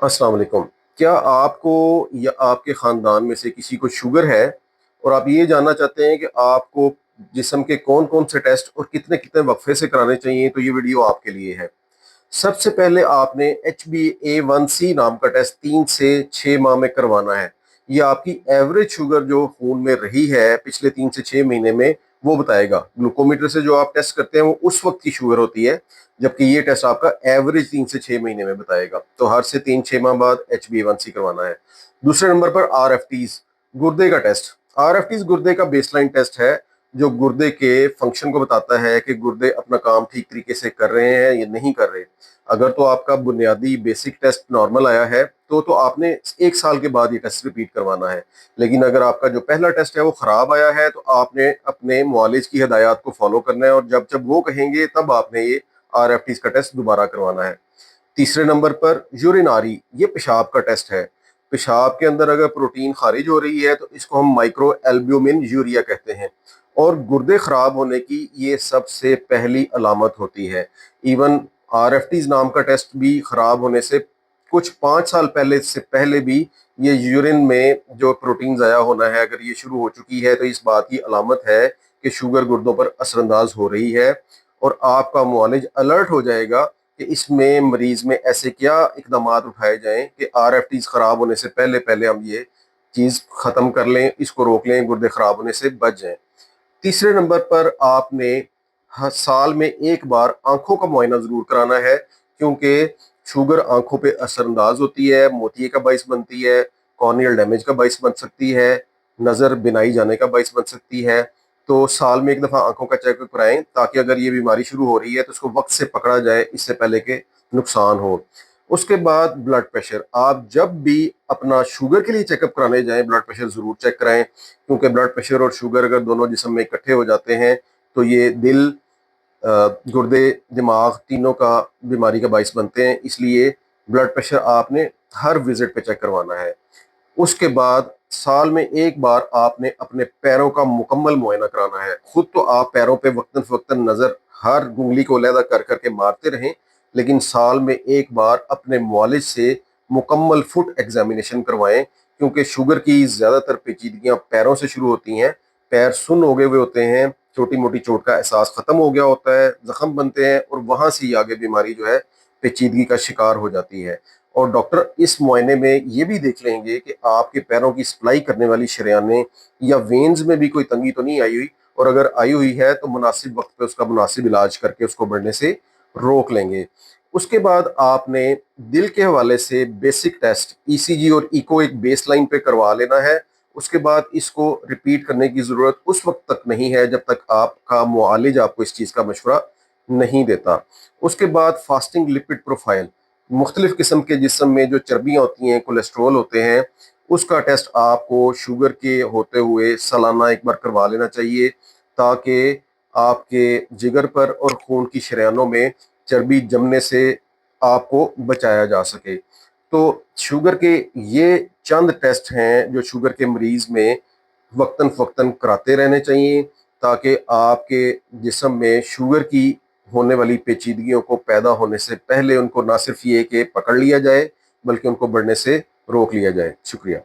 अस्सलाम वालेकुम। क्या आपको या आपके ख़ानदान में से किसी को शुगर है और आप ये जानना चाहते हैं कि आपको जिस्म के कौन-कौन से टेस्ट और कितने-कितने वक़्फ़े से कराने चाहिए, तो ये वीडियो आपके लिए है। सबसे पहले आपने HbA1c नाम का टेस्ट 3 से 6 माह में करवाना है। ये आपकी एवरेज शुगर जो खून में रही है पिछले 3 से 6 महीने में, वो बताएगा। ग्लूकोमीटर से जो आप टेस्ट करते हैं वो उस वक्त की शुगर होती है, जबकि ये टेस्ट आपका एवरेज 3 से 6 महीने में बताएगा। तो हर से 3-6 माह बाद HbA1c करवाना है। दूसरे नंबर पर RFTs, गुर्दे का टेस्ट। RFTs गुर्दे का बेसलाइन टेस्ट है, जो गुर्दे के फंक्शन को बताता है कि गुर्दे अपना काम ठीक तरीके से कर रहे हैं या नहीं कर रहे। अगर तो आपका बुनियादी बेसिक टेस्ट नॉर्मल आया है तो आपने 1 साल के बाद ये टेस्ट रिपीट करवाना है। लेकिन अगर आपका जो पहला टेस्ट है वो ख़राब आया है, तो आपने अपने मुआलिज की हिदायत को फॉलो करना है, और जब जब वो कहेंगे तब आपने ये RFTs का टेस्ट दोबारा करवाना है। तीसरे नंबर पर यूरिनारी, ये पेशाब का टेस्ट है। पेशाब के अंदर अगर प्रोटीन खारिज हो रही है तो इसको हम माइक्रो एल्ब्यूमिन यूरिया कहते हैं, और गुर्दे खराब होने की ये सबसे पहली अलामत होती है। इवन RFTs नाम का टेस्ट भी खराब होने से कुछ 5 साल पहले से पहले भी ये यूरिन में जो प्रोटीन ज़ाया होना है, अगर ये शुरू हो चुकी है तो इस बात की अलामत है कि शुगर गुर्दों पर असरअंदाज हो रही है, और आपका मुआलिज अलर्ट हो जाएगा कि इसमें मरीज में ऐसे क्या इकदाम उठाए जाएं कि RFTs खराब होने से पहले पहले हम ये चीज़ ख़त्म कर लें, इसको रोक लें, गुर्दे खराब होने से बच जाएं। तीसरे नंबर पर आपने साल में एक बार आंखों का मुआयना ज़रूर कराना है, क्योंकि शुगर आंखों पे असरअंदाज होती है, मोतिये का बाइस बनती है, कॉर्नियल डैमेज का बाइस बन सकती है, नज़र बिनाई जाने का बाइस बन सकती है। तो साल में एक दफ़ा आंखों का चेकअप कराएं, ताकि अगर ये बीमारी शुरू हो रही है तो उसको वक्त से पकड़ा जाए, इससे पहले कि नुकसान हो। उसके बाद ब्लड प्रेशर, आप जब भी अपना शुगर के लिए चेकअप कराने जाएं ब्लड प्रेशर ज़रूर चेक कराएं, क्योंकि ब्लड प्रेशर और शुगर अगर दोनों जिस्म में इकट्ठे हो जाते हैं तो ये दिल, गुर्दे, दिमाग तीनों का बीमारी का बाइस बनते हैं। इसलिए ब्लड प्रेशर आपने हर विजिट पे चेक करवाना है। उसके बाद साल में एक बार आपने अपने पैरों का मुकम्मल मुआयना कराना है। खुद तो आप पैरों पे वक्तन फ़वक्तन नज़र हर उंगली को अलहदा कर करके मारते रहें, लेकिन साल में एक बार अपने मुआलिज से मुकम्मल फुट एग्जामिनेशन करवाएं, क्योंकि शुगर की ज़्यादातर पेचीदगियाँ पैरों से शुरू होती हैं। पैर सुन्न हो गए हुए होते हैं, छोटी मोटी चोट का एहसास ख़त्म हो गया होता है, ज़ख्म बनते हैं, और वहाँ से ही आगे बीमारी जो है पेचीदगी का शिकार हो जाती है। और डॉक्टर इस मुआयने में ये भी देख लेंगे कि आपके पैरों की सप्लाई करने वाली शरेयानें या वेन्स में भी कोई तंगी तो नहीं आई हुई, और अगर आई हुई है तो मुनासिब वक्त पे उसका मुनासिब इलाज करके उसको बढ़ने से रोक लेंगे। उसके बाद आपने दिल के हवाले से बेसिक टेस्ट ECG और इको एक बेस लाइन पे करवा लेना है। उसके बाद इसको रिपीट करने की ज़रूरत उस वक्त तक नहीं है जब तक आपका मुआलिज आपको इस चीज़ का मशवरा नहीं देता। उसके बाद फास्टिंग लिपिड प्रोफाइल, मुख्तलिफ किस्म के जिस्म में जो चर्बियाँ होती हैं, कोलेस्ट्रोल होते हैं, उसका टेस्ट आपको शुगर के होते हुए सालाना एक बार करवा लेना चाहिए, ताकि आपके जिगर पर और खून की शरेयानों में चर्बी जमने से आपको बचाया जा सके। तो शुगर के ये चंद टेस्ट हैं जो शुगर के मरीज़ में वक्तन फ़वक्तन कराते रहने चाहिए, ताकि आपके जिस्म में शुगर की होने वाली पेचीदगियों को पैदा होने से पहले उनको ना सिर्फ ये कि पकड़ लिया जाए, बल्कि उनको बढ़ने से रोक लिया जाए। शुक्रिया।